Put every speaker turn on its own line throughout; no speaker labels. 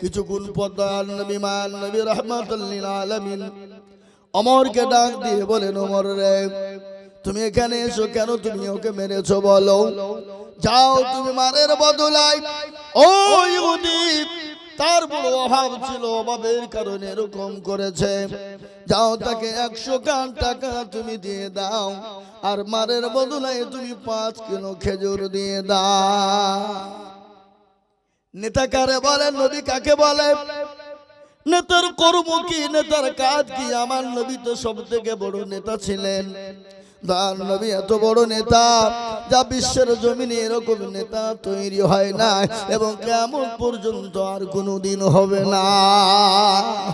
কিছুক্ষণ পর দয়াল নবী মান নবী রাহমাতুল লিল আলামিন ওমরকে ডাক দিয়ে বলেন, ওমর রে, তুমি এখানে এসো কেন? তুমি ওকে মেরেছো বলো। যাও তুমি মারের বদলায়, ও ইহুদি তার বড় অভাব ছিল, অভাবের কারণে এরকম করেছে, যাও তাকে 100 টাকা তুমি দিয়ে দাও, আর মারের বদলায় তুমি 5 কিলো খেজুর দিয়ে দাও। নেতা কারে বলে? নবী কাকে বলে? নেতার কর্ম কি, নেতার কাজ কি? আমার নবী তো সব থেকে বড় নেতা ছিলেন। দান নবী এত বড় নেতা, যা বিশ্বের জমিনে এরকম নেতা তৈরি হয় না, এবং কিয়ামত পর্যন্ত আর কোনোদিন হবে না।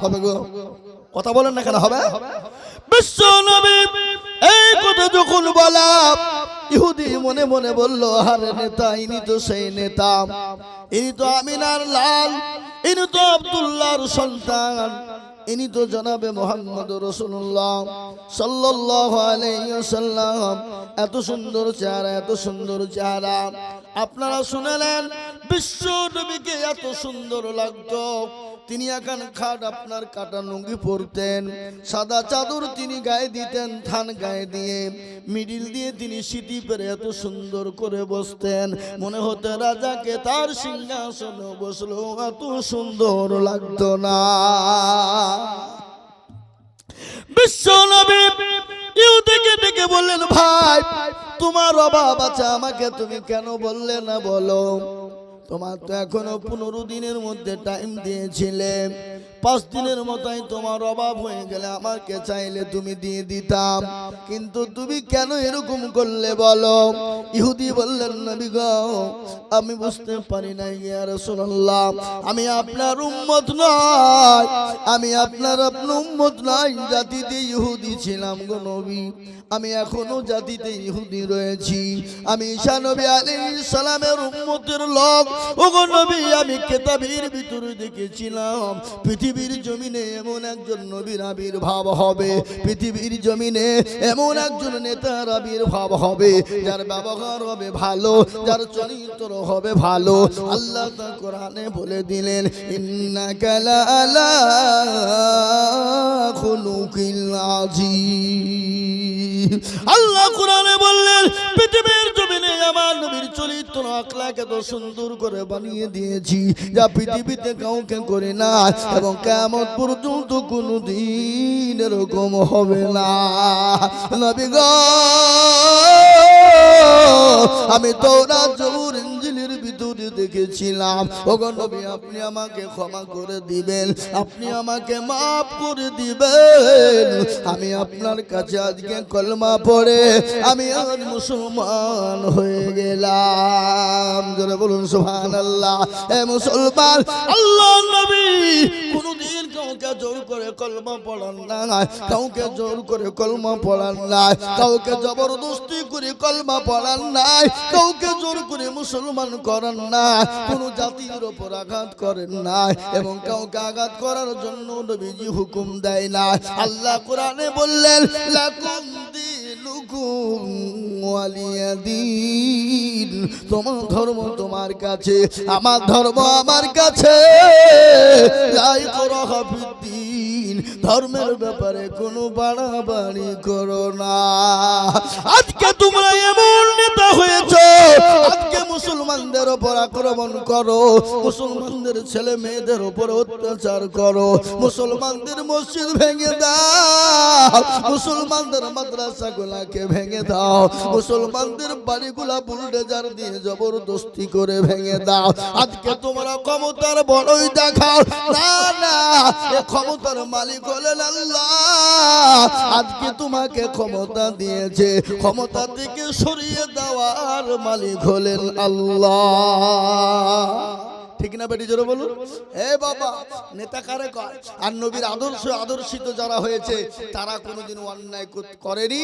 হবে গো? কথা বলেন না কেন? হবে? বিশ্ব নবী এই কথা যখন বলা, ইহুদি মনে মনে বলল, আরে নেতা, ইনি তো সেই নেতা, ইনি তো আমিনার লাল, ইনি তো আব্দুল্লাহর সন্তান, ইনি তো জনাবে মুহাম্মদ রাসূলুল্লাহ সাল্লাল্লাহু আলাইহি ওয়াসাল্লাম। এত সুন্দর চেহারা, এত সুন্দর চেহারা। আপনারা শুনলেন বিশ্ব নবীকে এত সুন্দর লাগতো। তিনি এখন খাট আপনার কাটা লুঙ্গি পরতেন, সাদা চাদর তিনি গায়ে দিতেন, থান গায়ে দিয়ে মিডিল দিয়ে তিনি সিটি পেরে এত সুন্দর করে বসতেন, মনে হতো রাজাকে তার সিংহাসনে বসলো, এত সুন্দর লাগতো না। বিশ্ব নবী ইহুদিকে ডেকে বললেন, ভাই তোমার অভাব আছে, আমাকে তুমি কেন বললে না বলো? তোমার তো এখনো 15 দিনের মধ্যে টাইম দিয়েছিলে, 5 দিনের মতোই তোমার অভাব হয়ে গেলে আমাকে চাইলে তুমি দিয়ে দিতাম, কিন্তু তুমি কেন এরকম করলে বলো? ইহুদি বললেন, নবী গো, আমি বুঝতে পারি না ইয়া রাসূলুল্লাহ, আমি আপনার উম্মত নয়, আমি আপনার উম্মত নয়, জাতিতে ইহুদি ছিলাম গো নবী, আমি এখনো জাতিতে ইহুদি রয়েছি, আমি ঈসা নবী আলাইহিস সালামের উম্মতের লোক। ওগো নবী, আমি কিতাবের ভিতরে দেখেছিলাম পৃথিবীর জমিনে এমন একজন নবীর আবির্ভাব হবে, পৃথিবীর জমিনে এমন একজন নেতার আবির্ভাব হবে, যার ব্যবহার হবে ভালো, যার চরিত্র হবে ভালো। আল্লাহ তাআলা কোরআনে বলে দিলেন, ইন্নাকা লাআলা খুলুকিল আযীম। আল্লাহ কোরআনে বললেন, পৃথিবীর জমিনে আমার নবীর চরিত্র আখলাক এত সুন্দর করে বানিয়ে দিয়েছি, যা পৃথিবীতে কাউকে করে না, এবং কিয়ামত পর্যন্ত কোনোদিন এরকম হবে না। নবী গো, আমি তাওরাত জবুর ইনজিলের ভিতরে দেখেছিলাম। ওগো নবী, আপনি আমাকে ক্ষমা করে দিবেন, আপনি আমাকে মাফ করে দিবেন। আমি আপনার কাছে আজকে কলমা পড়ে আমি আজ মুসলমান হয়ে গেলাম। জোরে বলুন সুবহানাল্লাহ। এ মুসলমান, আল্লাহর নবী কোনদিন কাউকে জোর করে কলমা পড়ান না, কাউকে জোর করে কলমা পড়ান না, কাউকে জবরদস্তি করে কলমা পড়ান না, কাউকে জোর করে মুসলমান করেন না, কোন জাতির উপর আঘাত করেন না, এবং কাউকে আঘাত করার জন্য নবীজি হুকুম দেয় না। আল্লাহ কোরআনে বললেন, লাকুম দীনুকুম ওয়ালিয়া দীন, তোমার ধর্ম তোমার কাছে, আমার ধর্ম আমার কাছে। লা ইকরাহা ফিদ্দীন, ধর্মের ব্যাপারে কোনো বাড়াবাড়ি করো না। আজকে তোমরা এমন নেতা হয়েছো, আজকে মুসলমানদের উপর আক্রমণ করো, মুসলমানদের ছেলে মেয়েদের উপর অত্যাচার করো, মুসলমানদের মসজিদ ভেঙে দাও, মুসলমানদের মাদ্রাসাগুলাকে ভেঙে দাও, মুসলমানদের বাড়িগুলা বুলডোজার দিয়ে জবরদস্তি করে ভেঙে দাও। আজকে তোমরা ক্ষমতার বড়ই দেখাও, না না, এ ক্ষমতার মালিক হলেন আল্লাহ। আজকে তোমাকে ক্ষমতা দিয়েছে, ক্ষমতা থেকে সরিয়ে দেওয়ার মালিক হলেন আল্লাহ। ঠিক না বেটি? জোরে বলুন। এ বাবা, নেতা কারে কয়? আর নবীর আদর্শ আদর্শিত যারা হয়েছে তারা কোনোদিন অন্যায় করেনি,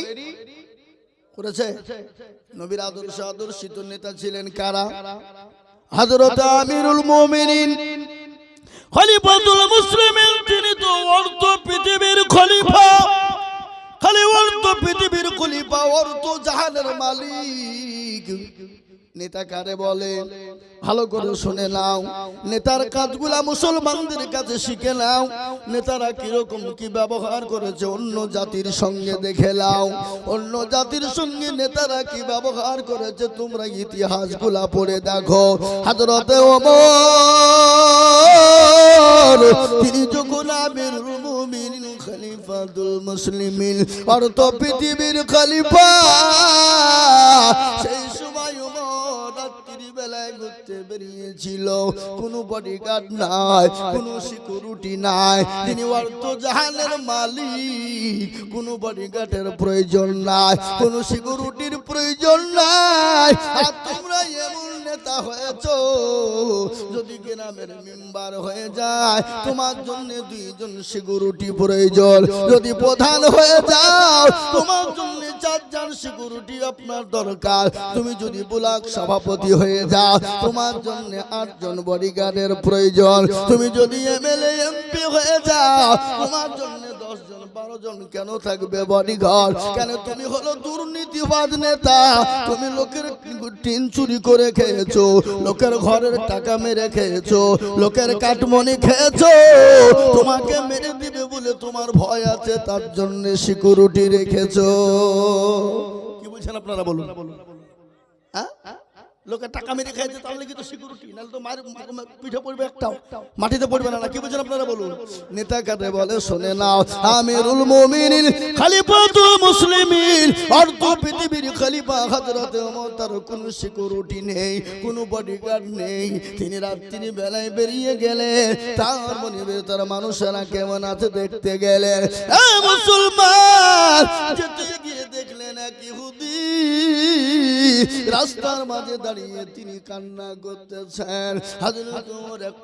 করেছে? নবীর আদর্শ আদর্শিত নেতা ছিলেন কারা? হযরত আমিরুল মুমিনিন খলিফাতুল মুসলিমিন, তিনি তো অর্ধ পৃথিবীর খলিফা, খালি অর্ধ পৃথিবীর খলিফা, অর্ধ জাহানের মালিক। নেতা কারে বলে ভালো করে শুনে নাও। নেতার কাজগুলা মুসলমানদের কাছে শিখে নাও। নেতারা কিরকম কি ব্যবহার করেছে অন্য জাতির সঙ্গে দেখে নাও। অন্য জাতির সঙ্গে নেতারা কি ব্যবহার করেছে তোমরা ইতিহাসগুলা পড়ে দেখো। হযরতে ওমর তিনি যখন আমিরুল মুমিনিন খলিফাতুল মুসলিমিন অর্থ পৃথিবীর খলিফা, সেই সময় রাত্রি বেলায় ঘুরতে বেরিয়েছিল। কোনো বডিগার্ড নাই, কোনো সিকিউরিটি নাই, তিনি অর্থ জাহানের মালিক। কোনো বডিগার্ডের প্রয়োজন নাই, কোনো সিকিউরিটির প্রয়োজন নাই। আর তোমরা এমন নেতা হয়েছো যদি গ্রামের মেম্বার হয়ে যায় তোমার জন্য 2 জন সিকিউরিটি প্রয়োজন। যদি প্রধান হয়ে যাও তোমার জন্য 4 জন সিকিউরিটি আপনার দরকার। তুমি যদি ব্লক সভাপতি হয়ে যাও তোমার জন্য 8 জন বডিগার্ডের প্রয়োজন। তুমি যদি এমএলএ এমপি হয়ে যাও তোমার জন্য 10 জন 12 জন কেন থাকবে বডিগার্ড? কেন? তুমি হলো দুর্নীতিবাজ নেতা। তুমি লোকের টিন চুরি করে খেয়েছো, লোকের ঘরের টাকা মেরে খেয়েছো, লোকের কাটমনি খেয়েছো। তোমাকে মেরে দিবে বলে তোমার ভয় আছে, তার জন্য সিকিউরিটি রেখেছো। কি বলছেন আপনারা বলুন? হ্যাঁ, লোকের টাকা মেরে খেয়েছে তাহলে কি তো সিকিউরিটি, নাহলে তো পিঠে পড়বে, একটাও মাটিতে পড়বে না। কি বলছেন আপনারা বলুন? নেতা কারে বলে শুনে নাও। আমিরুল মুমিনিন খলিফাতুল মুসলিমিন অর্ধ পৃথিবীর খলিফা হযরতে ওমর, তার কোনো সিকিউরিটি নেই, কোনো বডিগার্ড নেই। তিনি রাত্রি বেলায় বেরিয়ে গেলেন। তার মনে তার মানুষেরা কেমন আছে দেখতে গেলেন। মুসলমান যেতে গিয়ে দেখলেন এক ইহুদি রাস্তার মাঝে দাঁড়িয়ে তিনি কান্না করতেছেন। হযরত ওমর এক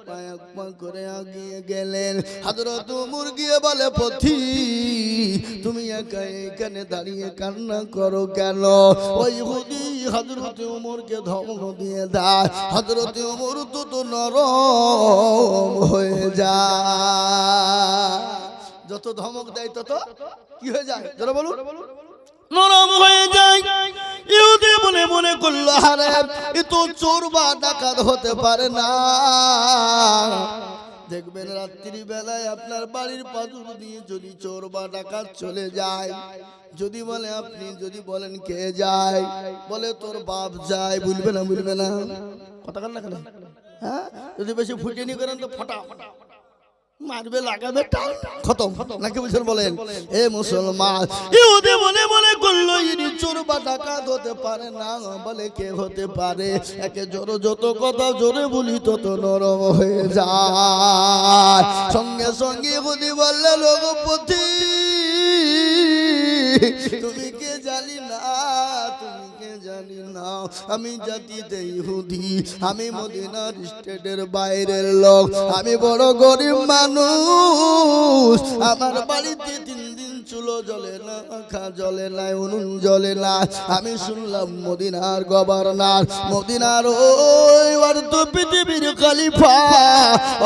পা করে এগিয়ে গেলেন। হযরত ওমর গিয়ে বলে, পথিক তুমি একা এখানে দাঁড়িয়ে কান্না করো কেন? ওই ইহুদি হযরত ওমরকে ধমক দিয়ে দেয়। হযরত ওমর তো নরম হয়ে যায়। যত ধমক দেয় তত কি হয়ে যায়? যারা বলুন নরম হয়ে যায়। ইহুদি মনে মনে করলো, আরে এ তো চোর বা ডাকাত হতে পারে না। দেখবেন রাত্রি বেলায় আপনার বাড়ির পাদুর দিয়ে যদি চোর বা ডাকাত চলে যায়, যদি বলে আপনি যদি বলেন কে যায়, বলে তোর বাপ যায়, বলবে না? বলবে না? কথা কান না কেন? হ্যাঁ, যদি বেশি ফুটিয়ে করেন তো ফটা মারবে, লাগাবে, খতম। নাকি বলছেন? বলেন এ মুসলমান, ইহুদি মনে মনে করলো ইনি চোর বা ডাকাত হতে পারে না। বলে কে হতে পারে? একে জোরে যত কথা জোরে বলি তত নরম হয়ে যায়। সঙ্গে সঙ্গে ইহুদি বললে, লোকপতি তুমি কে জানি না, তুমি কে জানি না, আমি জাতিতে ইহুদি, আমি মদিনার স্টেটের বাইরের লোক, আমি বড় গরিব মানুষ। আমার বাড়িতে 3 দিন চুলো জ্বলে না, পাখা জ্বলে না, উনুন জ্বলে না। আমি শুনলাম মদিনার গভর্নর, মদিনার ওই অর্ধ পৃথিবীর খলিফা,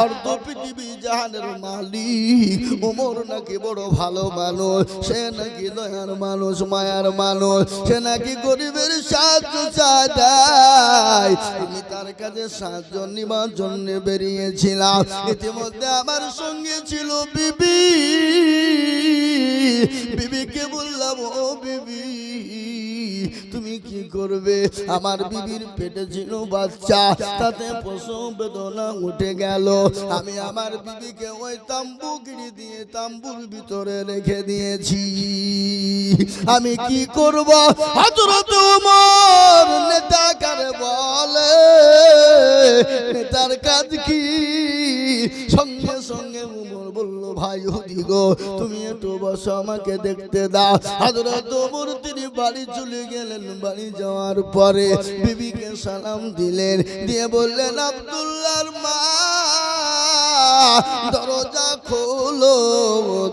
অর্ধ পৃথিবী জাহানের মালিক ওমর নাকি বড় ভালো মানুষ, সে নাকি দয়ার মানুষ, মায়ার মানুষ, সে নাকি গরিবের সাহায্য চায়। আমি তার কাছে সাহায্য নিবার জন্য বেরিয়েছিলাম। ইতিমধ্যে আমার সঙ্গে ছিল বিবি। বিবিকে বললাম, ও বিবি তুমি কি করবে? আমার বিবির পেটে ছিল বাচ্চা, তাতে প্রসব বেদনা উঠে গেল। আমি আমার বিবিকে ওই তাম্বু গিরি দিয়ে তাম্বুর ভিতরে রেখে দিয়েছি। আমি কি করব? হযরত ওমর নেতা কারে বলে, নেতার কাজ কি? সঙ্গে সঙ্গে ওমর বলল, ভাই ইহুদি গো তুমি একটু বসো, আমাকে দেখতে দাও। হযরত ওমর তিনি বাড়ি চলে গেলেন। বাড়ি যাওয়ার পরে বিবিকে সালাম দিলেন, দিয়ে বললেন, আব্দুল্লাহর মা দরজা খোলো,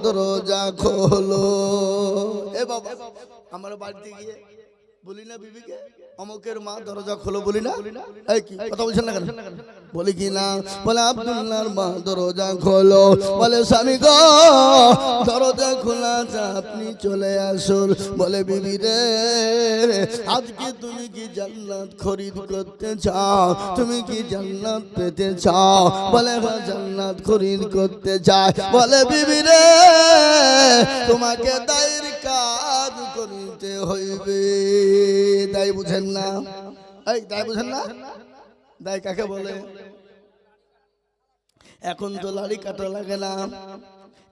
দরজা খোলো। এ বাবা আমার বাড়িতে গিয়ে বলি না বিবিকে অমুকের মা দরজা খোলো বলি না? এই কি কথা বলছেন না কেন? বলি কি না? বলে আব্দুল্লাহর মা দরজা খোলো। বলে স্বামী গো দরজা খোলা আছে, আপনি চলে আসুন। বলে বিবি রে আজকে তুমি কি জান্নাত খরিদ করতে চাও? তুমি কি জান্নাত পেতে চাও? বলে হ্যাঁ জান্নাত খরিদ করতে চাই। বলে বিবি রে তোমাকে দায়ের কাজ করিতে হইবে। দায় বুঝেন না? এই দায় বুঝেন না? দায় কাকে বলে? এখন তো লাড়ি কাটা লাগে না,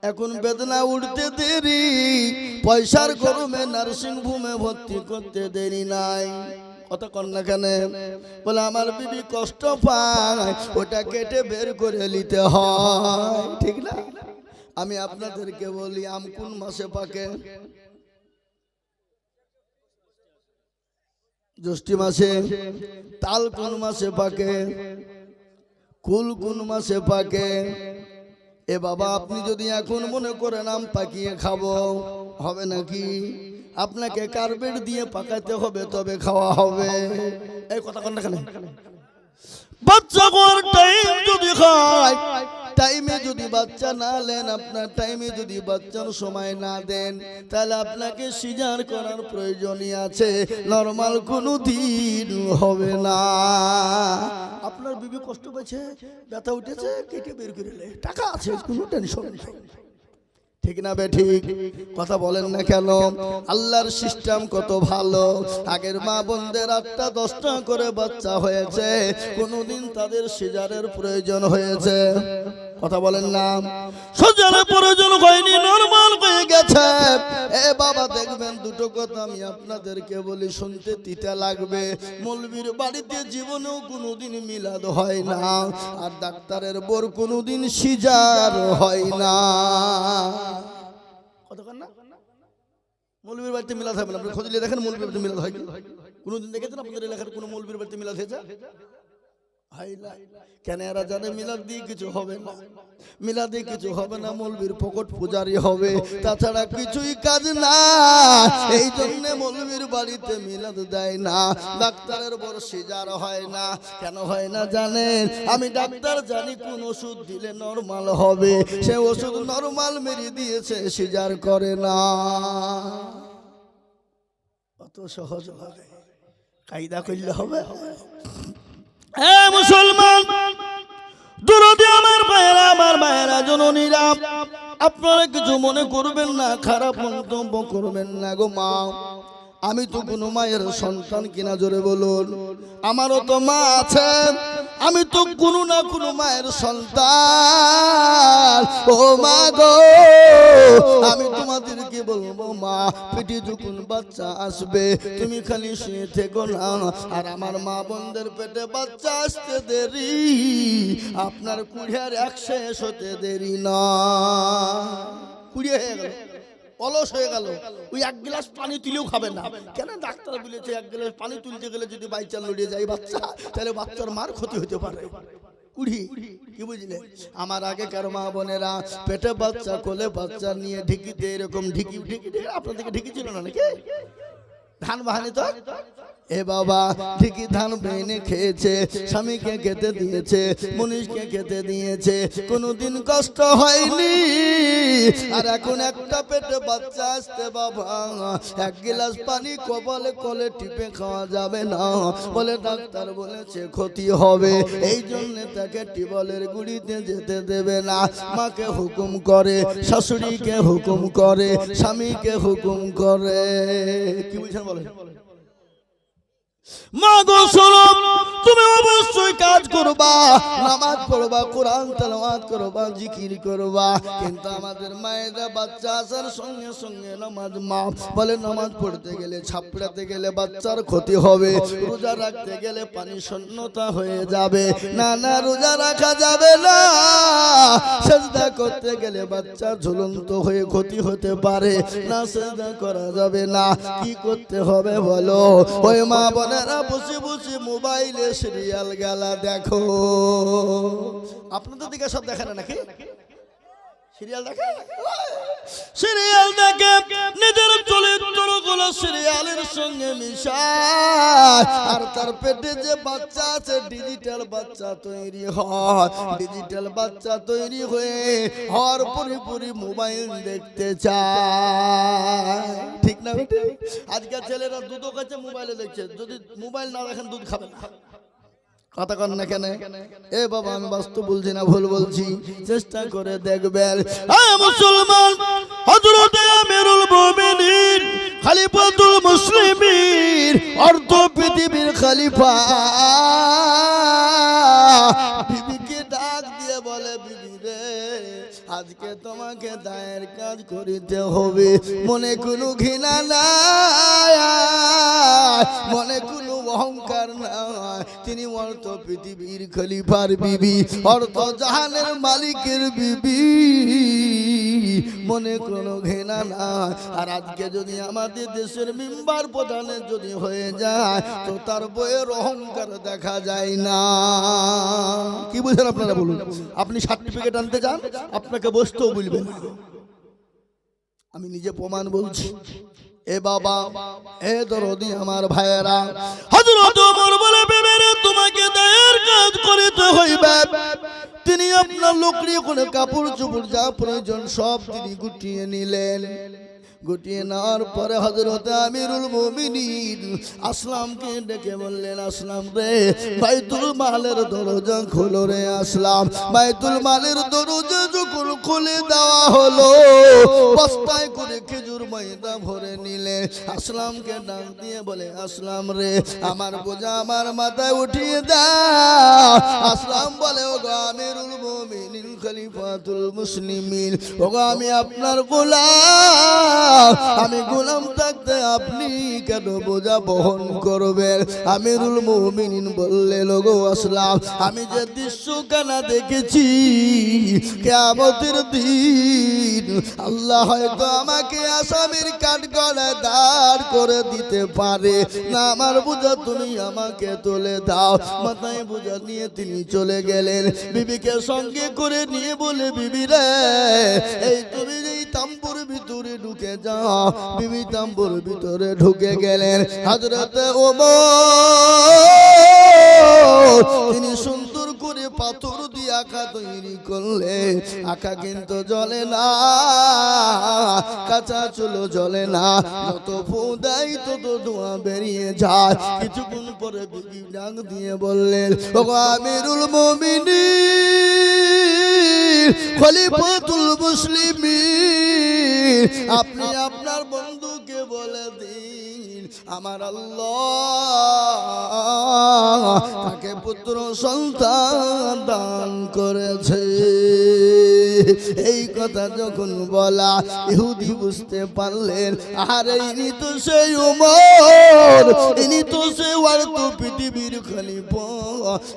এখন বেদনা উঠতে দেরি, পয়সার গরমে নার্সিং হোমে ভর্তি করতে দেরি নাই। কত কন্যা কেন? বলে আমার বিবি কষ্ট পায়, ওটা কেটে বের করে নিতে হয়, ঠিক না? আমি আপনাদেরকে বলি আম কোন মাসে পাকে? জ্যৈষ্ঠ মাসে। তাল কোন মাসে পাকে? কুল কোন মাসে পাকে? এ বাবা আপনি যদি এখন মনে করেন আম পাকিয়ে খাবো, হবে নাকি? আপনাকে কার্পেট দিয়ে পাকাতে হবে তবে খাওয়া হবে। এই কথা কোন না কেন? বাচ্চা কোন টাইম যদি খায়, টাইমে যদি বাচ্চা না নেন, আপনার টাইমে যদি বাচ্চার সময় না দেন, তাহলে আপনাকে সিজার করার প্রয়োজনই আছে, নরমাল কোনো দিন হবে না। আপনার বিবি কষ্ট পেয়েছে, ব্যথা উঠেছে, কেটে বের করে নে, টাকা আছে, কোনো টেনশন নেই, ঠিক না বে ঠিক? কথা বলেন না কেন? আল্লাহর সিস্টেম কত ভালো। আগের মা বোনদের 8টা 10টা করে বাচ্চা হয়েছে, কোনোদিন তাদের সিজারের প্রয়োজন হয়েছে? কথা বলেন না? সিজারের প্রয়োজন হয়নি, নরমাল হয়ে গেছে। এ বাবা দেখবেন দুটো কথা আমি আপনাদেরকে বলি, শুনতে তিতা লাগবে। মৌলবীর বাড়িতে জীবনেও কোনোদিন মিলাদ হয় না, আর ডাক্তারের বোর কোনোদিন সিজার হয় না। কতক্ষণ না? মৌলবীর বাড়িতে মিলাদ হবে না। আপনি খোঁজ নিয়ে দেখেন মৌলবীর বাড়িতে মিলাদ হয় কি? কোনোদিন দেখেছেন আপনাদের এলাকার কোনো মৌলবীর বাড়িতে মিলাদ হয়েছে? কেন? এরা জানে মিলাদ দিয়ে কিছু হবে না, মিলাদে কিছু হবে না, মৌলবীর পকট পূজারি হবে, তাছাড়া কিছুই কাজ না। এই জন্য মৌলবীর বাড়িতে মিলাদ দেয় না। ডাক্তারের বড় সিজার হয় না। কেন হয় না জানেন? আমি ডাক্তার জানি কোন ওষুধ দিলে নরমাল হবে, সে ওষুধ নরমাল মেরে দিয়েছে, সিজার করে না। অত সহজ ভাবে কায়দা করলে হবে? মুসলমান দুরুদ আমার ভাইয়েরা, আমার ভাইয়েরা, জননীরা, আপনারা কিছু মনে করবেন না, খারাপ মন্তব্য করবেন না গো মা। আমি তো কোনো মায়ের সন্তান কিনা, জোরে বলুন। আমারও তো মা আছে, আমি তো কোনো না কোনো মায়ের সন্তান। ও মা গো, আমি তোমাদেরকে বলবো মা, পেটে যখন বাচ্চা আসবে তুমি খালি শুয়ে থেকো না, আর আমার মা বোনদের পেটে বাচ্চা আসতে দেরি, আপনার কুড়িয়ার 100 হতে দেরি না। 20 হয়ে গেল, অলস হয়ে গেল, ওই 1 গ্লাস পানি তুলেও খাবে না। কেন? ডাক্তার বলেছে 1 গ্লাস পানি তুলতে গেলে যদি বাইচাল লড়িয়ে যায় বাচ্চা, তাহলে বাচ্চার মার ক্ষতি হতে পারে। 20 কি বুঝলে? আমার আগেকার মা বোনেরা পেটে বাচ্চা, কোলে বাচ্চা নিয়ে ঢিকিতে এরকম ঢিকি ঢিকি, আপনাদেরকে ঢিকি ছিল না নাকি? ধান বাহানি তো এ বাবা ঠিকই ধান বেনে খেয়েছে, স্বামীকে খেতে দিয়েছে, মনীষকে খেতে দিয়েছে, কোনোদিন কষ্ট হয়নি। আর এখন একটা পেটে বাচ্চা আসতে বাবা 1 গ্লাস পানি কপালে কোলে টিপে খাওয়া যাবে না, বলে ডাক্তার বলেছে ক্ষতি হবে। এই জন্য তাকে টিবলের গুড়িতে যেতে দেবে না। মাকে হুকুম করে, শাশুড়িকে হুকুম করে, স্বামীকে হুকুম করে। কি বুঝছেন বলেন? মা গো শোনো, তুমি অবশ্যই কাজ করবা, নামাজ পড়বা, কোরআন তেলাওয়াত করবা, জিকির করবা, কিন্তু আমাদের মায়েরা বাচ্চা আসার সঙ্গে সঙ্গে নামাজ মাফ। বলে নামাজ পড়তে গেলে, ছাপড়াতে গেলে বাচ্চার ক্ষতি হবে, রোজা রাখতে গেলে পানি শূন্যতা হয়ে যাবে, না না রোজা রাখা যাবে না, সিজদা করতে গেলে বাচ্চা ঝুলন্ত হয়ে ক্ষতি হতে পারে, না সিজদা করা যাবে না। কি করতে হবে বলো? ওই মা বোনেরা বসে বসে মোবাইলে সিরিয়াল গেলা দেখো। আপনাদের দিকে সব দেখে না নাকি? সিরিয়াল দেখে, সিরিয়াল দেখে নিজের চরিত্রগুলো সিরিয়ালের সঙ্গে মিশায়, আর তার পেটে যে বাচ্চা আছে ডিজিটাল বাচ্চা তৈরি হয়, ডিজিটাল বাচ্চা তৈরি হয়ে হওয়ার পরিপুরি মোবাইল দেখতে চায়। ঠিক না? আজকাল ছেলেরা দুধও খাচ্ছে, মোবাইলে দেখছে। যদি মোবাইল না দেখেন দুধ খাবে না। কথা কন না কেন? এ বাবা, আমি বাস্তব বলছি না ভুল বলছি? চেষ্টা করে দেখবেন। মুসলমান, হযরত আমিরুল মুমিনিন খলিফাতুল মুসলিমিন, অর্ধ পৃথিবীর খলিফা, বিবিকে ডাক দিয়ে বলে, বিবি রে, আজকে তোমাকে দায়ের কাজ করিতে হবে। মনে কোনো ঘৃণা নাই, মনে কোনো অহংকার নাই। তিনি অর্থ পৃথিবীর খলিফার বিবি, অর্থ জাহানের মালিকের বিবি, মনে কোনো ঘৃণা নাই। আর আজকে যদি আমাদের দেশের মেম্বার প্রধানের যদি হয়ে যায়, তো তার বইয়ের অহংকার দেখা যায় না। কি বুঝেন আপনারা বলুন? আপনি সার্টিফিকেট আনতে যান, আপনাকে বসতেও বলবেন। আমি নিজে প্রমাণ বলছি। এ বাবা, এ দরদি আমার ভাইয়েরা, হযরত ওমর বলে, বেবেরে তোমাকে দায়ের কাজ করিতে হইবে। তিনি আপনার লোকরি করে কাপড় চোপড় যা প্রয়োজন সব তিনি গুটিয়ে নিলেন। গুটিয়ে নেওয়ার পরে হযরত আমিরুল মুমিনিন আসলামকে ডেকে বললেন, আসলাম রে, বাইতুল মালের দরজা খোলো রে আসলাম। বাইতুল মালের দরজা যখন খুলে দেওয়া হলো, বস্তায় করে খেজুর ময়দা ভরে নিলে। আসলামকে ডাক দিয়ে বলে, আসলাম রে, আমার বোঝা আমার মাথায় উঠিয়ে দাও। আসলাম বলে, ওগো আমিরুল মুমিনিন খলিফাতুল মুসলিমিন, ওগো আমি আপনার গোলাম, আমি গোলাম থাকতে আপনি কেন বোঝা বহন করবেন? আমিরুল মুমিনিন বললেন, ওগো আসলাম, আমি যে দৃশ্যখানা দেখেছি, কিয়ামতের দিন আল্লাহ হয়তো আমাকে আসামির কাঠগড়ায় দাঁড় করে দিতে পারে না। আমার বোঝা তুমি আমাকে তুলে দাও। মাথায় বোঝা নিয়ে তিনি চলে গেলেন। বিবিকে সঙ্গে করে নিয়ে বলে, বিবি রে, এই তুমি এই তাম্বুর ভিতরে ঢুকে যাও। বিবি তাম্বুর ভিতরে ঢুকে গেলেন। হযরত ওমর তিনি সুন্দর করে পাথর দিয়ে আঁকা তৈরি করলে। আঁকা কিন্তু জ্বলে না, কাঁচা চুলো জ্বলে না, যত ফু দেয় তত ধোঁয়া বেরিয়ে যায়। কিছুক্ষণ পরে বিবি ডাক দিয়ে বললেন, ওগো আমিরুল মুমিনিন খলিফাতুল মুসলিমিন, আপনি আপনার বন্ধুকে বলে দিন, আমার আল্লাহ তাকে পুত্র সন্তান দান করেছে। এই কথা যখন বলা, ইহুদি বুঝতে পারলেন, আরে ইনি তো সেই ওমর, ইনি তো সেই অর্থ পৃথিবীর খলিফা,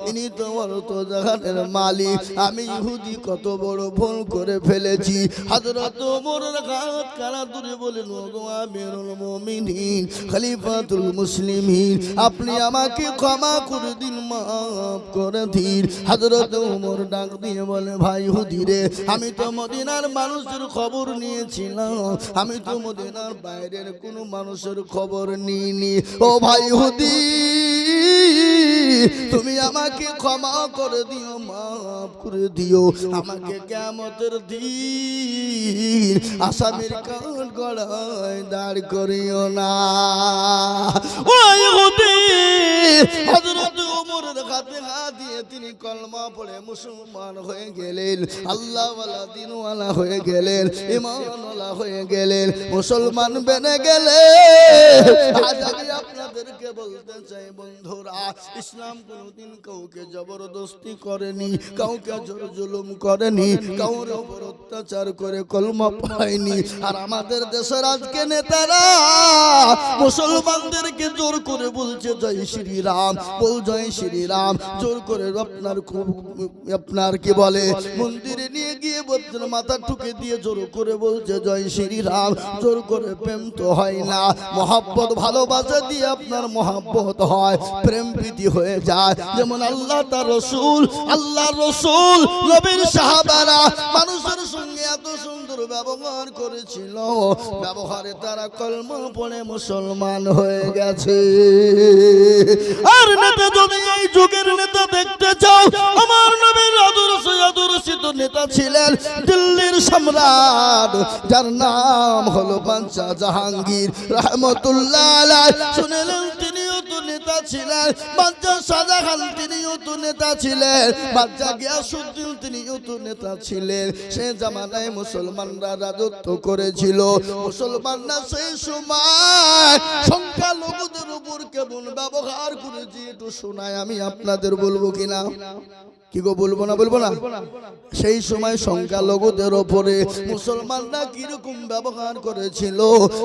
ইনি তো অর্থ জাহানের মালিক। আমি ইহুদি কত বড় ভুল করে ফেলেছি। হযরত ওমরের হাত কানা ধরে বলেন, ওগো আমিরুল মুমিনিন খলিফাতুল মুসলিমিন, আপনি আমাকে ক্ষমা করে দিন, মাফ করে দিন। হযরত ওমর ডাক দিয়ে বলে, ভাই ইহুদি রে, আমি তো মদিনার মানুষের খবর নিয়েছিলাম, আমি তো মদিনার বাইরের কোনো মানুষের খবর নিইনি। ও ভাই ইহুদি, তুমি আমাকে ক্ষমা করে দিও, মাফ করে দিও। আমাকে কিয়ামতের দিন আসামির কাঠগড়ায় দাঁড় করিও না। ও ইহুদি, হযরত ওমরের হাতে হাত দিয়ে তিনি কলমা পড়ে মুসলমান হয়ে গেলেন, আল্লাহওয়ালা দিনওয়ালা হয়ে গেলেন, ঈমানওয়ালা হয়ে গেলেন, মুসলমান বেনে গেলেন। আজ আমি আপনাদেরকে বলতে চাই বন্ধুরা, ইসলাম কোনোদিন কাউকে জবরদস্তি করেনি, কাউকে জোর জুলুম করেনি, কাউর উপর অত্যাচার করে কলমা পড়ায়নি। আর আমাদের দেশের আজকে নেতারা মুসলমানদেরকে জোর করে বলছে জয় শ্রীরাম, বল জয় শ্রীরাম, জোর করে আপনার কি বলে মন্দিরে নিয়ে গিয়ে মাথা ঠুকে দিয়ে জোর করে বলছে জয় শ্রীরাম। জোর করে প্রেম তো হয় না, মহব্বত ভালোবাসা দিয়ে আপনার মহব্বত হয়, প্রেম প্রীতি হয়ে যায়। যেমন আল্লাহ তার রসুল, আল্লাহর রসুল, নবীর সাহাবারা মানুষের সঙ্গে এত সুন্দর ব্যবহার করেছিল, ব্যবহারে তারা কলমা পড়ে মুসলমান হয়ে গেছে। আর নেতা যদি এই যুগের নেতা দেখতে চাও, আমার নবীর আদর্শিত নেতা ছিলেন দিল্লির সম্রাট, যার নাম হলো বাদশাহ জাহাঙ্গীর রহমতুল্লাহ আলাইহি। শুনলেন তিনিও তো নেতা ছিলেন, বাদশাহ শাহজাহান তিনিও তো নেতা ছিলেন, বাদশাহ গিয়াসউদ্দিন তিনিও তো নেতা ছিলেন। সে জামানায় মুসলমানরা রাজত্ব করেছিল। মুসলমানরা সেই সময় সংখ্যালঘুদের উপর কেমন ব্যবহার করেছে একটু শোনায়, আমি আপনাদের বলবো কিনা? কি গো, বলবো না? বলবো না? সেই সময় সংখ্যালঘুদের ওপরে মুসলমানরা কিরকম ব্যবহার করেছিল,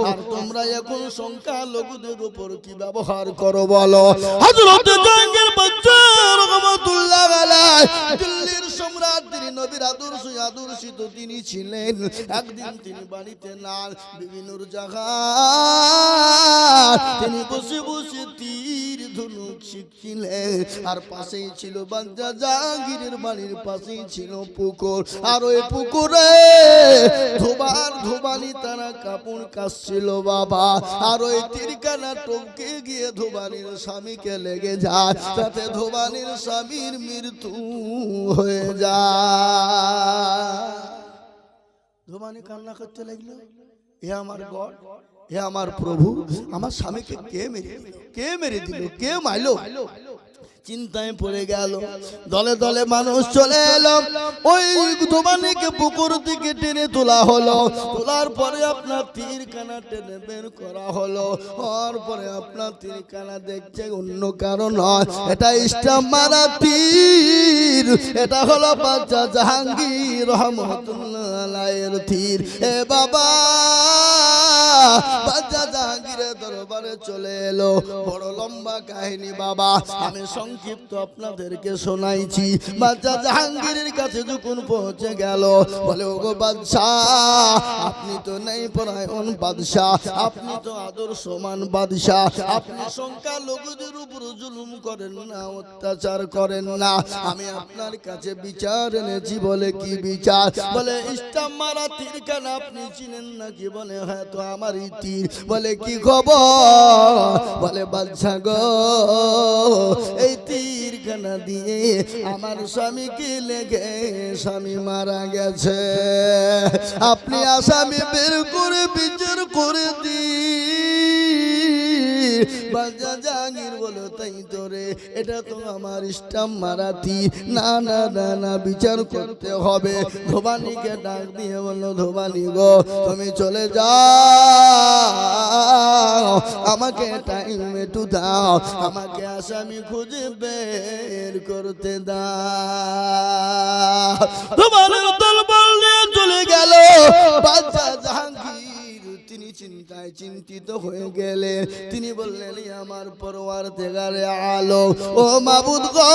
আর তোমরা এখন সংখ্যালঘুদের উপর কি ব্যবহার করো বলো? হযরত জাহাঙ্গীর বাদশাহ রহমাতুল্লাহ আলাইহি দিল্লির সম্রাট, তিনি নবীর আদর্শিত তিনি ছিলেন। একদিন তিনি বাড়িতে না, বিভিন্ন জায়গায় তিনি বসে বসে তীর ধনুক শিখছিলেন। আর পাশেই ছিল বাদশাহ জাহাঙ্গীরের বাড়ির পাশেই ছিল পুকুর, আর ওই পুকুরে ধোবানি তারা কাপড় কাচছিল বাবা। আর ওই তীরখানা টপকে গিয়ে ধোবানির স্বামীকে লেগে যায়, তাতে ধোবানির স্বামীর মৃত্যু হয়ে যায়। ধোবানি কান্না করতে লাগলো, হে আমার গড, হে আমার প্রভু, আমার স্বামীকে কে মেরে দিল, কে মারলো? চিন্তায় পড়ে গেল। দলে দলে মানুষ চলে এলো, ওই ধোবানিকে পুকুর থেকে টেনে তোলা হলো। তোলার পরে আপনার তীরখানা টেনে বের করা হলো। হওয়ার পরে আপনার তীরখানা দেখছে অন্য কারণ নয়, এটা স্টাম্প মারা তীর, এটা হলো বাদশাহ জাহাঙ্গীর রহমতুল্লাহ আলাইহির তীর। এ বাবা, বাদশাহ জাহাঙ্গীরের দরবারে চলে এলো। বড় লম্বা কাহিনী বাবা, আমি সংক্ষিপ্ত আপনাদেরকে শোনাইছি। বাদশাহ জাহাঙ্গীরের কাছে যখন পৌঁছে গেল, বলে ওগো বাদশাহ, আপনি তো নেই পরায়ণ বাদশাহ, আপনি তো আদর্শমান বাদশাহ, আপনি সংখ্যালঘুদের উপর জুলুম করেন না, অত্যাচার করেন না। আমি আপনার কাছে বিচার এনেছি। বলে কি বিচার? বলে স্টাম্প মারা তীরখানা আপনি চিনেন নাকি? বলে হ্যাঁ, তো আমারই তীর। বলে কি খবর? বলে বাদশাহ গো, এই তীরখানা দিয়ে আমার স্বামীকে লেগে স্বামী মারা গেছে, আপনি আসামি বের করে বিচার করে দিন। বাদশাহ জাহাঙ্গীর বলো, তাই তো রে, এটা তো আমার স্টাম্প মারা তীর। না না না না, বিচার করতে হবে। ধোবানিকে ডাক দিয়ে বললো, ধোবানি গো, তুমি চলে যাও, আমাকে টাইম একটু দাও, আমাকে আসামি খুঁজে বের করতে দাও। ধোবানির দলবল নিয়ে চলে গেল। বাদশাহ জাহাঙ্গীর তিনি চিন্তায় চিন্তিত হয়ে গেলেন। তিনি বললেন, আমার পরওয়ারদিগারে আলম, ও মাবুদ গো,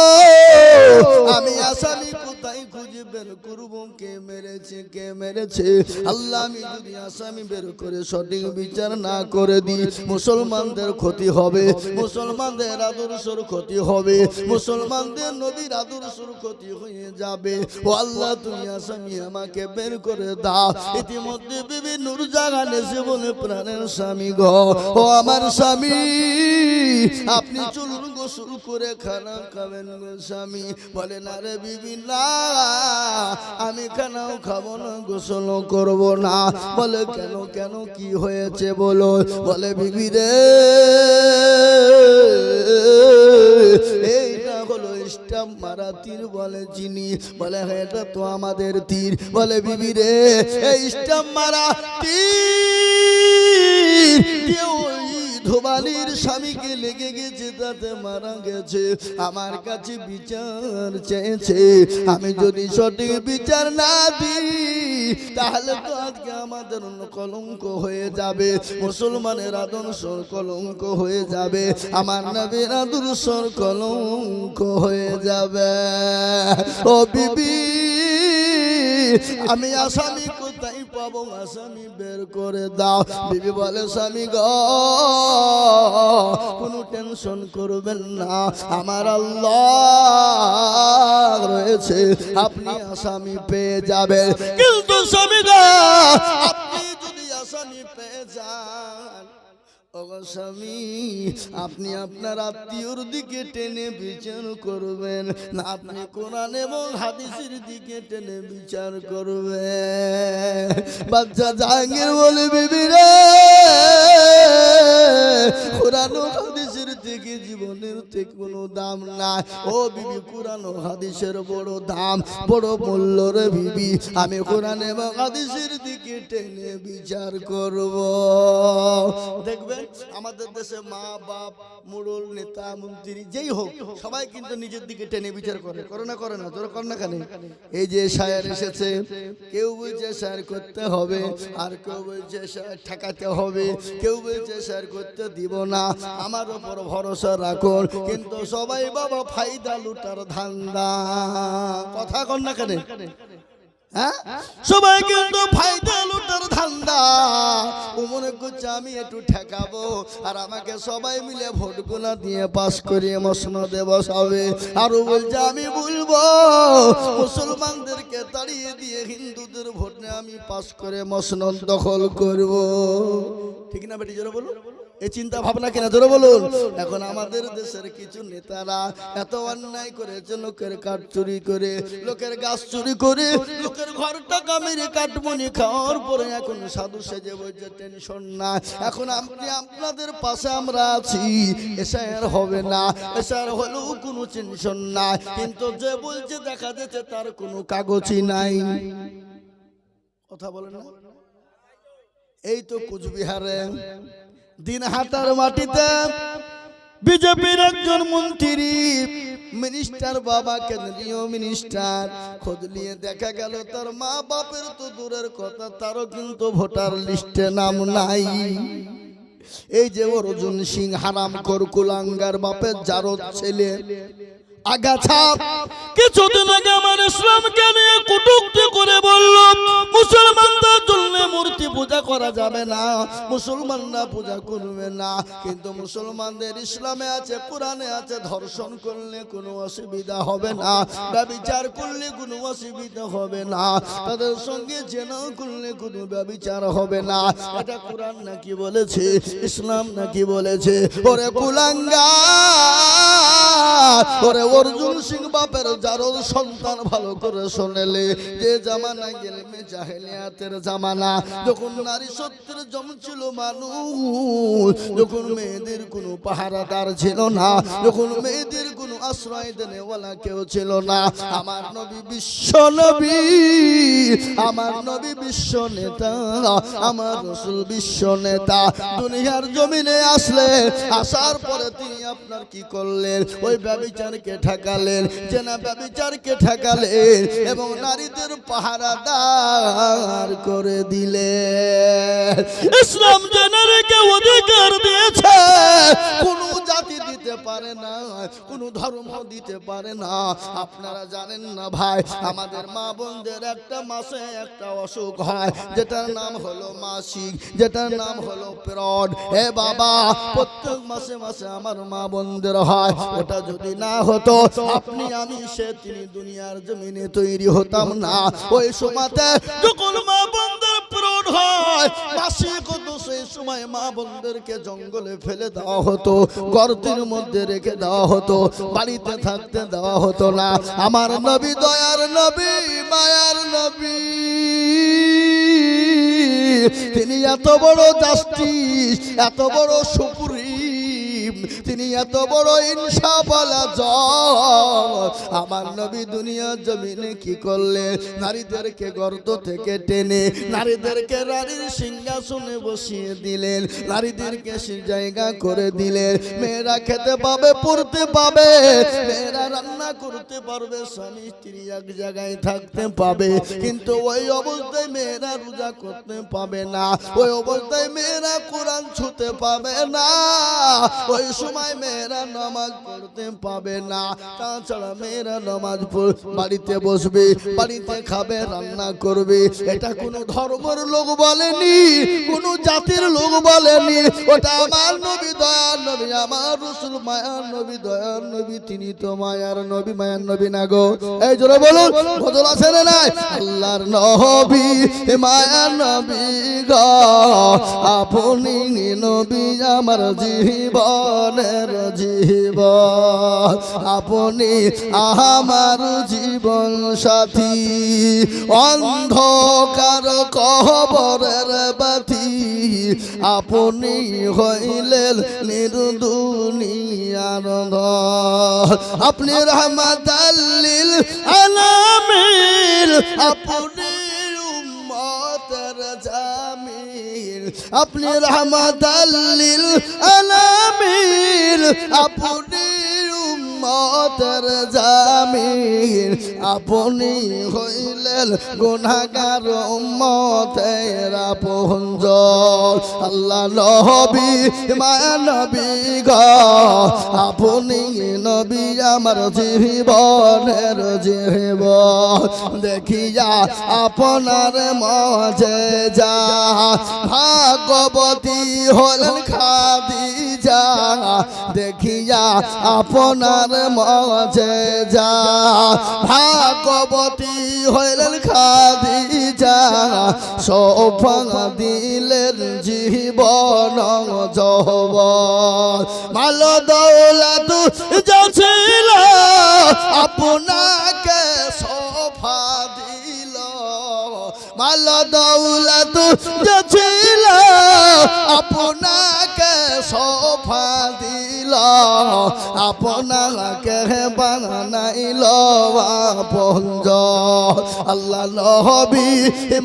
আমি আসামি কোথায় খুঁজে বের করব? কে মেরেছে? আল্লাহ, আমি যদি আসামি বের করে সঠিক বিচার না করে দিই, মুসলমানদের ক্ষতি হবে, মুসলমানদের আদর্শের ক্ষতি হবে, মুসলমানদের নবীর আদর্শের ক্ষতি হয়ে যাবে। ও আল্লাহ, তুমি আসামি আমাকে বের করে দাও। ইতিমধ্যে বিবি নূরজাহান এসে বলে, প্রাণের স্বামী গো, ও আমার স্বামী, আপনি চলুন গোসল করে খানা খাবেন গো স্বামী। বলে না রে বিবি, না, আমি খানাও খাবো না, গোসলও করবো না। বলে কেন কেন, কি হয়েছে বলো? বলে বিবি রে, এইটা হলো স্টাম্প মারা তীর। বলে চিনি। বলে হ্যাঁ, এটা তো আমাদের তীর। বলে বিবি রে, এই স্টাম্প মারা তীর ধোবানির স্বামীকে লেগে গেছে, তাতে মারা গেছে। আমার কাছে বিচার চেয়েছে, আমি যদি সঠিক বিচার না দিই, তাহলে তো আজকে আমাদের কলঙ্ক হয়ে যাবে, মুসলমানের আদর্শর কলঙ্ক হয়ে যাবে, আমার নবীর আদর্শর কলঙ্ক হয়ে যাবে। ও বিবি, আমি আসামি কোথায় পাবো আসামি বের করে দাও। বিবি বলে স্বামী গো কোনো টেনশন করবেন না, আমার আল্লাহ রয়েছে, আপনি আসামি পেয়ে যাবেন। কিন্তু স্বামী গো আপনি যদি আসামি পেয়ে যান, ওগো স্বামী আপনি আপনার আত্মীয়র দিকে টেনে বিচার করবেন না, আপনি কোরআন এবং হাদিসের দিকে টেনে বিচার করবেন। বাচ্চা জাহাঙ্গীর বলে বিবি রে কোরআন ও হাদিসের থেকে জীবনের থেকে কোনো দাম নাই। ও বিবি কোরআন ও হাদিসের বড় দাম, বড় মূল্য রে বিবি, আমি কোরআন এবং হাদিসের দিকে টেনে বিচার করব। দেখবেন আমাদের দেশে মা বাপ মুরল নেতা মন্ত্রী যেই হোক সবাই কিন্তু নিজের দিকে টেনে বিচার করে, করে না করে না? তোরা কর না কেন? এই যে শায়ের এসেছে, কেউ বলছে শায়ের করতে হবে, আর কেউ বলছে শায়ের ঠেকাতে হবে, কেউ বলছে শায়ের করতে দিব না, আমার উপর ভরসা রাখুন। কিন্তু সবাই বাবা ফায়দা লুটার ধান্দা, কথা কর না কেন? হ্যাঁ, সবাই কিন্তু ফায়দা লুটার ধান্দা। ও মনে করছে আমি একটু ঠেকাবো আর আমাকে সবাই মিলে ভোট গুলা দিয়ে পাস করিয়ে মসনদে বসাবে। আর ও বলছে আমি বলবো মুসলমানদেরকে তাড়িয়ে দিয়ে হিন্দুদের ভোটে আমি পাস করে মসনদ দখল করব। ঠিক না বেটি? জোরে বলুন, এই চিন্তা ভাবনা কিনা? জোরে বলুন। এখন আমাদের দেশের কিছু নেতারা এত অন্যায় করেছে, লোকের কাঠ চুরি করে, লোকের গাছ চুরি করে, লোকের ঘর টাকা মেরে কাটমনি খাওয়ার পরে এখন সাধু সেজে বলছে টেনশন না, এখন আপনি আপনাদের পাশে আমরা আছি, এসআর হবে না, এসআর হলেও কোনো টেনশন না। কিন্তু যে বলছে দেখা যাচ্ছে তার কোনো কাগজই নাই। কথা বলেন না? এই তো কুচবিহারে দিনহাটার মাটিতে বিজেপির একজন মন্ত্রী মিনিস্টার, বাবা কেন্দ্রীয় মিনিস্টার, খোঁজ নিয়ে দেখা গেল তার মা বাপের তো দূরের কথা, তারও কিন্তু ভোটার লিস্টে নাম নাই। এই যে অর্জুন সিং হারামখোর কুলাঙ্গার বাপের জারদ ছেলে আগাছা কিছুদিন আগে আমার ইসলামকে নিয়ে কটূক্তি করে বলল মুসলমানদের জন্য মূর্তি পূজা করা যাবে না, মুসলমানরা পূজা করবে না। কিন্তু মুসলমানদের ইসলামে আছে, কোরআনে আছে, ধর্ষণ করলে কোনো অসুবিধা হবে না, ব্যভিচার করলে কোনো অসুবিধা হবে না, তাদের সঙ্গে জেনা করলে কোনো ব্যভিচার হবে না। এটা কোরআন নাকি বলেছে, ইসলাম নাকি বলেছে? ওরে কুলাঙ্গার, ওরে অর্জুন সিং বাপের জারদ সন্তান, ভালো করে শোনেলে, যে জামানা গেলে জাহেলিয়াতের জামানা, যখন নারী সত্যের জমছিল মানুষ, যখন মেয়েদের কোনো পাহারাদার ছিল না, যখন মেয়েদের কোনো আশ্রয় দেনেওয়ালা কেউ ছিল না, আমার নবী বিশ্ব নবী, আমার নবী বিশ্ব নেতা, আমার রাসূল বিশ্ব নেতা দুনিয়ার জমিনে আসলে, আসার পরে তিনি আপনার কি করলেন? ওই ব্যভিচারকে ঠেকালেন, জেনা ব্যভিচারকে ঠেকালেন এবং নারীদের পাহারাদার করে দিলেন। ইসলাম জেনারেলকে অধিকার দিয়েছে, কোন জাতি দিতে পারে না, কোন ধর্ম দিতে পারে না। আপনারা জানেন না ভাই, আমাদের মা বোনদের একটা মাসে একটা অসুখ হয়, যেটার নাম হলো মাসিক, যেটার নাম হলো পিরিয়ড। হে বাবা, প্রত্যেক মাসে মাসে আমার মা বোনদের হয়। ওটা যদি না হতো আপনি আমি সে তিনি দুনিয়ার জমিনে তৈরি হতাম না। ওই সময়তে যখন মা বোনদের পিরিয়ড হয়, মাসিক হতো, সেই সময় মা বোনদেরকে জঙ্গলে ফেলে দেওয়া হতো, গর্তের মধ্যে রেখে দেওয়া হতো, বাড়িতে থাকতে দেওয়া হতো না। আমার নবী দয়ার নবী, মায়ার নবী, তিনি এত বড় জাস্টিস, এত বড় সুপ্রিম, তিনি এত বড় ইনসাফওয়ালা জজ। আমার নবী দুনিয়ার জমিনে কি করলেন? নারীদেরকে গর্ত থেকে টেনে নারীদেরকে রানীর সিংহাসনে বসিয়ে দিলেন, নারীদেরকে সে জায়গা করে দিলেন। মেয়েরা খেতে পাবে, পড়তে পাবে, মেয়েরা রান্না করতে পারবে, স্বামী স্ত্রী এক জায়গায় থাকতে পাবে। কিন্তু ওই অবস্থায় মেয়েরা রোজা করতে পাবে না, ওই অবস্থায় মেয়েরা কোরআন ছুঁতে পাবে না। ওই সময় সময় মেয়েরা নামাজ পড়তে পাবে না, তাছাড়া মেয়েরা নামাজ বাড়িতে বসবে, বাড়িতে খাবে, রান্না করবে। এটা কোনো ধর্মের লোক বলেনি, কোনো জাতির লোক বলেনি, ওটা আমার নবী, দয়ার নবী, আমার রাসূল মায়ার নবী, দয়ার নবী। তিনি তো মায়ার নবী, মায়ার নবী না গো। এই জোরে বলুন, বদল আছে না নাই? আল্লাহর নবী, মায়ার নবী গো, আপনি নবী আমার জীবনের জীবন, আপনি আমার জীবন সাথী, অন্ধকার কবরের বাতি, আপনি হইলেন নির্দুনিয়ার ধন, আপনি রহমাতাল লিল আলামিন, আপনি উম্মতের জামিল, আপনি রহমাতাল লিল আলামিন, আপনি উম্মতের জামিল, আপনি হইলেন গুনাহগার উম্মতের আপনজন। আল্লাহ নবী, মায়া নবী গো, আপনি নবী আমার জীবনের জীবন। দেখিয়া আপনার মজেজা, ভাগবতী হলেন খাদিজা, দেখিয়া আপনার মজেজা, ভাগবতী হলেন খাদিজা, সোফা দিলেন জীবন যৌবন। মাল দৌলত যা ছিল আপনাকে সোফা দিল, মাল দৌলত যা ছিল আপনাকে সোফা দিল, আপনাকে বানাইল আপনজন। আল্লাহ নবী,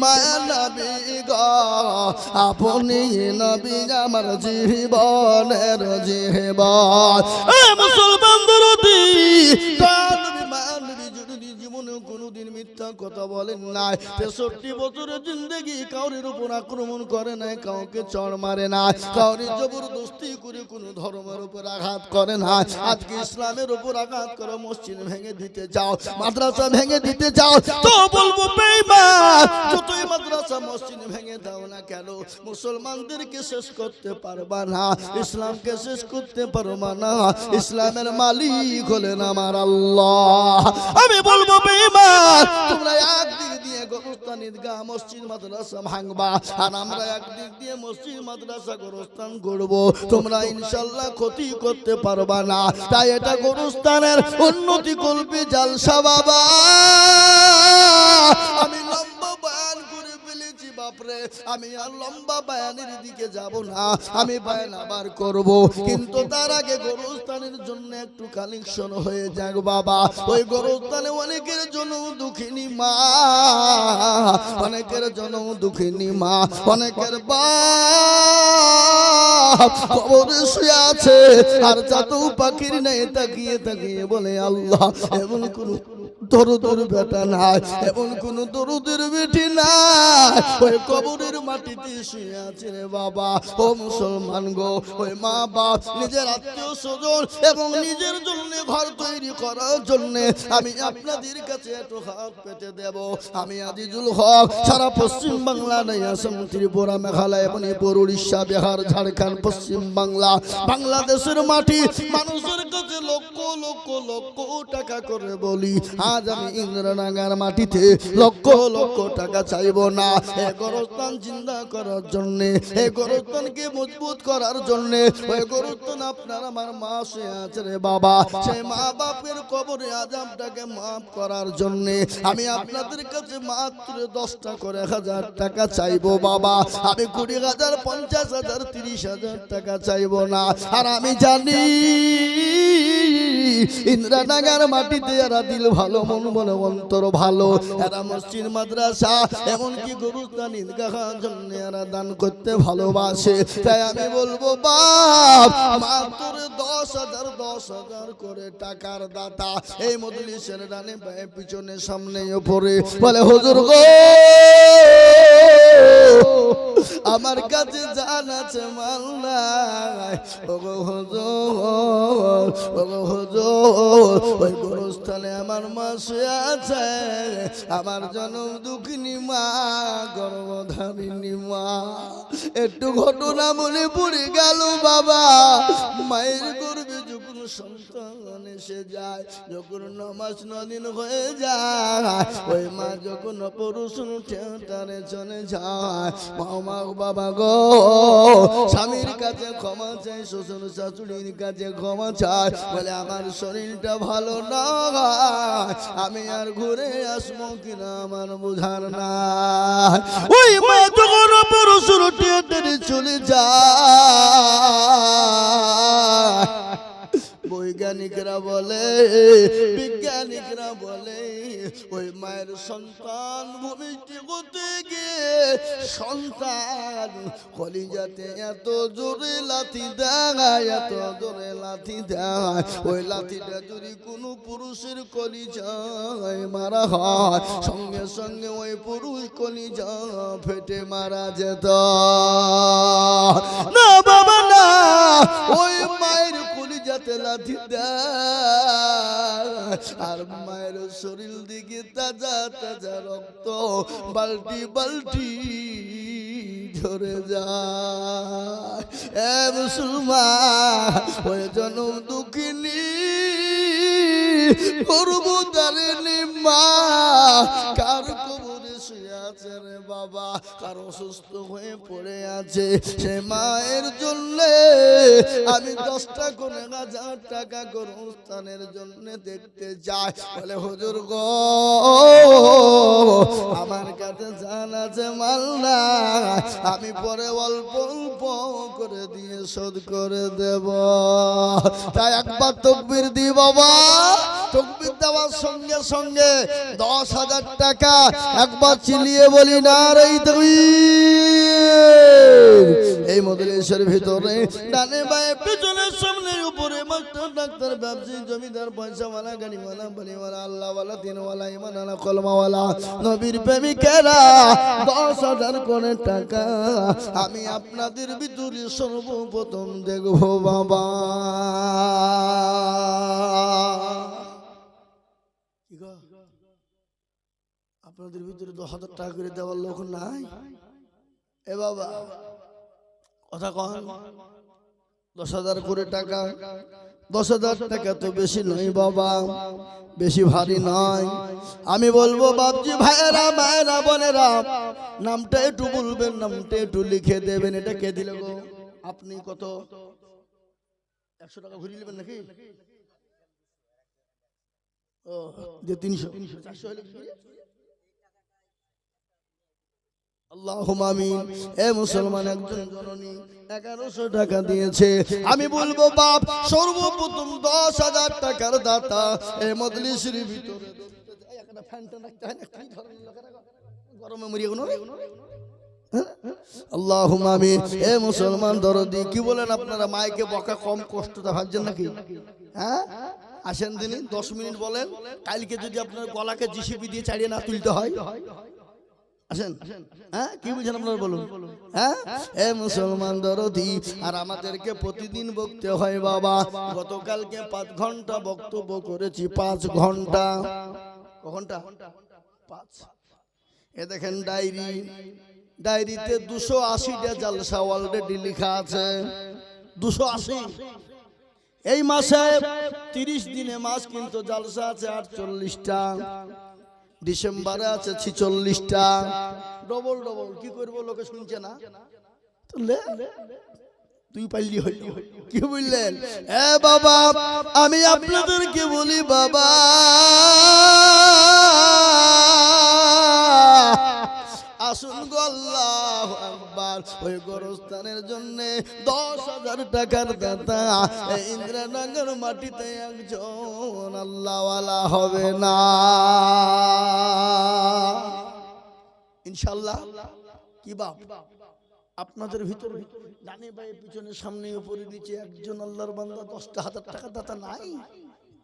মায়া নবী গো, আপনি নবী আমার জীবনের জীবন। মুসলমান দরদি, জীবনে কোনদিন মিথ্যা কথা বলেন নাই। 63 বছরের জিন্দেগি কাউরের উপর আক্রমণ করে নাই, কাউকে চড় মারে না, কাউরে জবরদস্তি করে কোন ধর্মের উপর আঘাত করে না। আজকে ইসলামের উপর আঘাত করো, মসজিদ ভেঙে দিতে চাও, মাদ্রাসা ভেঙে দিতে চাও, তো বলবো বেঈমান। যতই মাদ্রাসা মসজিদ ভেঙে দাও না কেন, মুসলমানদেরকে শেষ করতে পারবা না, ইসলামকে শেষ করতে পারবা না। ইসলামের মালিক হলেন আমার আল্লাহ। আমি বলবো বেঈমান, তোমরা একদিক দিয়ে গোরস্থান, ঈদগাহ, মসজিদ, মাদ্রাসা ভাঙবা, আর আমরা একদিক দিয়ে মসজিদ, মাদ্রাসা, গোরস্থান করব, তোমরা ইনশাআল্লাহ ক্ষতি করতে পারবা না। তাই এটা গোরস্থানের উন্নতি করবে জালসা বাবা। আমি লম্বা বয়ান করে ফেলেছি বাপরে, আমি আর লম্বা বয়ানের দিকে যাব না, আমি বয়ান আবার করব, কিন্তু তার আগে গোরস্থানের জন্য একটু কালেকশন হয়ে যাক বাবা। ওই গোরস্থানে অনেকের জন্য দুঃখিনী মা, অনেকের জন্য দুঃখিনী মা, অনেকের বাপ কবরে শুয়ে আছে, আর চাতক পাখির নেই, তাকিয়ে তাকিয়ে বলে আল্লাহ, এমন কোন দরদের বেটা নাই, এমন কোন দরদের বেটি নাই, ওই কবরের মাটিতে শুয়ে আছে রে বাবা। ও মুসলমান গো, ওই মা বাপ নিজের আত্মীয় স্বজন এবং নিজের জন্য ঘর তৈরি করার জন্য আমি আপনাদের কাছে একটু হাত পেতে দেব। আমি আজিজুল হক সারা পশ্চিম বাংলা, নাই আসাম, ত্রিপুরা, মেঘালয়, মণিপুর, উড়িষ্যা, বিহার, ঝাড়খণ্ড, পশ্চিম বাংলা, বাংলাদেশের মাটি মানুষের কাছে লক্ষ লক্ষ লক্ষ টাকা করে বলি, আজ আমি ইন্দ্রনাগার মাটিতে লক্ষ লক্ষ টাকা চাইব না। এই গোরস্থান জিন্দা করার জন্য, এই গোরস্থানকে মজবুত করার জন্য, ওই গোরস্থান আপনার আমার মা শুয়ে আছে রে বাবা, সেই মা বাপের কবরে আযাবটাকে মাফ করার জন্য আমি আপনাদের কাছে মাত্র 10টা করে 1000 টাকা চাইবো বাবা। আমি 20,000, 50,000, 30,000 টাকা চাইবো না। আর আমি জানি ইন্দ্রনাগার মাটিতে এরা দিল ভালো, মন বলে অন্তর ভালো, এরা মসজিদ, মাদ্রাসা, এমনকি গোরস্থান, ঈদগাহ জন্য এরা দান করতে ভালোবাসে। তাই আমি বলবো বাপ, মাত্র 10,000 করে টাকার দাতা এই মজলিসের ডানে বায়ে পিছনে সামনে উপরে বলে হুজুর গো, আমার কাছে যা জান আছে মাল নাই। ওগো হুজুর, ওগো হুজুর, ওই গোরস্থানে আমার মা শুয়ে আছে, আমার জনম দুঃখিনী মা, গর্ভধারিণী মা। একটু ঘটনা মনে পড়ে গেল বাবা। মায়ের গর্ভে যখন সন্তান এসে যায়, যখন 9 মাস 9 দিন হয়ে যায়, ওই মা যখন অপারেশন থিয়েটারে চলে যায়, মা বাবা গো স্বামীর কাছে ক্ষমা চাই, শ্বশুর শাশুড়ির কাছে ক্ষমা চাই, বলে আমার শরীরটা ভালো না, আমি আর ঘুরে আসবো কিনা আমার বোঝার না। ওই মা যখন অপারেশন থিয়েটারে চলে যায়, বৈজ্ঞানিকরা বলে, বিজ্ঞানিকরা বলে, ওই মায়ের সন্তান ভূমিষ্ঠ করতে গিয়ে সন্তান কলিজাতে এত জোরে লাথি দেয়, এত জোরে লাথি দেয়, ওই লাথিটা যদি কোনো পুরুষের কলিজায় মারা হয়, সঙ্গে সঙ্গে ওই পুরুষ কলিজা ফেটে মারা যেত না বাবা না। ওই মায়ের কলিজাতে লাথি দেয়, আর মায়ের শরীর দিকে তাজা তাজা রক্ত বালতি বালতি ঝরে যায়। এ মুসলমান, ওই জনম দুঃখিনী গর্ভধারিণী মা কার কবরে শুয়ে আছে রে বাবা, কার অসুস্থ হয়ে পড়ে আছে, সে মায়ের জন্য আমি 10টা করে 1000 টাকা গোরস্থানের জন্য দেখতে যাই। বলে হুজুর গো আমার কাছে জান আছে মাল না, আমি পরে অল্প অল্প করে দিয়ে শোধ করে দেব। তাই একবার তাকবীর দি বাবা। তাকবীর দেওয়ার সঙ্গে সঙ্গে 10,000 টাকা একবার চিলিয়ে বলি নারে তাকবীর। এই মজলিসের ভিতরে ডানে বায়ে পিছনে সামনে উপরে মাস্টার ডাক্তার ব্যবসায়ী জমিদার পয়সাওয়ালা গাড়িওয়ালা বাড়িওয়ালা আল্লাহওয়ালা দিনওয়ালা ইমানওয়ালা কলমাওয়ালা নবীর প্রেমিকেরা 10,000 করে টাকা আমি আপনাদের ভিতরে সর্বপ্রথম দেখব বাবা। আপনাদের ভিতরে 10,000 টাকা করে দেওয়ার লোক নাই? এ বাবা কথা কন, 10,000 করে টাকা, 10,000 টাকা তো বেশি নয় বাবা, বেশি ভারী নয়। আমি বলবো বাপজি ভাইয়েরা মায়েরা বোনেরা, নামটা একটু বলবেন, নামটা একটু লিখে দেবেন। এটা কে দিল গো? আপনি কত 100 টাকা ঘুরিয়ে নেবেন নাকি? ও যে 300 400 হলে আল্লাহুম্মা আমিন। এ মুসলমান একজন জননী 1100 টাকা দিয়েছে। আমি বলবো বাপ সর্বপ্রথম 10,000 টাকার দাতা এই মজলিসের ভিতরে একটা ফ্যানটা রাখতে হয় না, কি ধরনের লোকেরা গরমে মরিয়ে কোনো। আল্লাহুম্মা আমিন। এ মুসলমান দরদি কি বলেন আপনারা? মাইকে বকা কম কষ্টটা ভাবছেন নাকি? হ্যাঁ আসেন দিন 10 মিনিট বলেন, কালকে যদি আপনার গলাকে জিসিবি দিয়ে চালিয়ে না তুলতে হয় আসেন। হ্যাঁ কি বুঝেন আপনারা বলুন? হ্যাঁ এ মুসলমান দরদি, আর আমাদেরকে প্রতিদিন বকতে হয় বাবা। গতকালকে 5 ঘন্টা বক্তব্য করেছি, 5 ঘন্টা। ক ঘন্টা? 5। এ দেখেন ডায়েরি, ডায়েরিতে 280টা জালসা অলরেডি লেখা আছে। 280। এই মাসে 30 দিনে মাস কিন্তু জালসা আছে 48টা, ডিসেম্বরে আছে 46টা। ডবল ডবল কি করবো, লোকে শুনছে না তো তুই পাইলি হইল। কি বললেন? এ বাবা আমি আপনাদেরকে বলি বাবা, আসুন গো আল্লাহু আকবার। ওই গোরস্থানের জন্য 10,000 টাকার দাতা ইন্দ্রনগর মাটিতে একজন আল্লাহওয়ালা হবে না ইনশাআল্লাহ। কি বাপ আপনাদের ভিতরে ডানে বায়ে পিছনে সামনে উপরে নিচে একজন আল্লাহর বান্দা 10,000 টাকা দাতা নাই?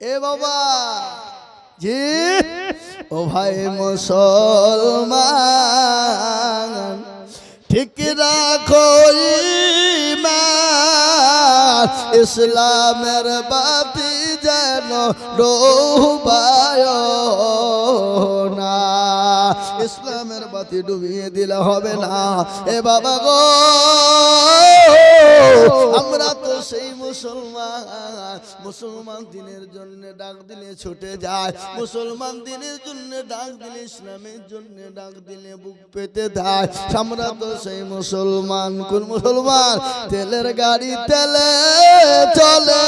এ বাবা জি ও ভাই মুসলমান, ঠিক রাখো ইসলামের বাতি যেন ডুবায় না। ইসলামের বাতি ডুবিয়ে দিলে হবে না। এ বাবা গো, আমরা তো সেই মুসলমান দিনের জন্য ডাক দিলে ছুটে যায়, মুসলমান দিনের জন্য ডাক দিলে, ইসলামের জন্য ডাক দিলে বুক পেতে দেয়। আমরা তো সেই মুসলমান। কোন মুসলমান? তেলের গাড়ি তেলে চলে,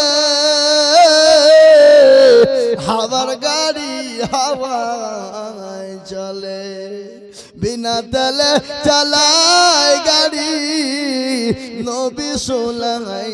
হাওয়ার গাড়ি হাওয়ায় চলে, বিনা তেলে চালায় গাড়ি নবী সোলাই।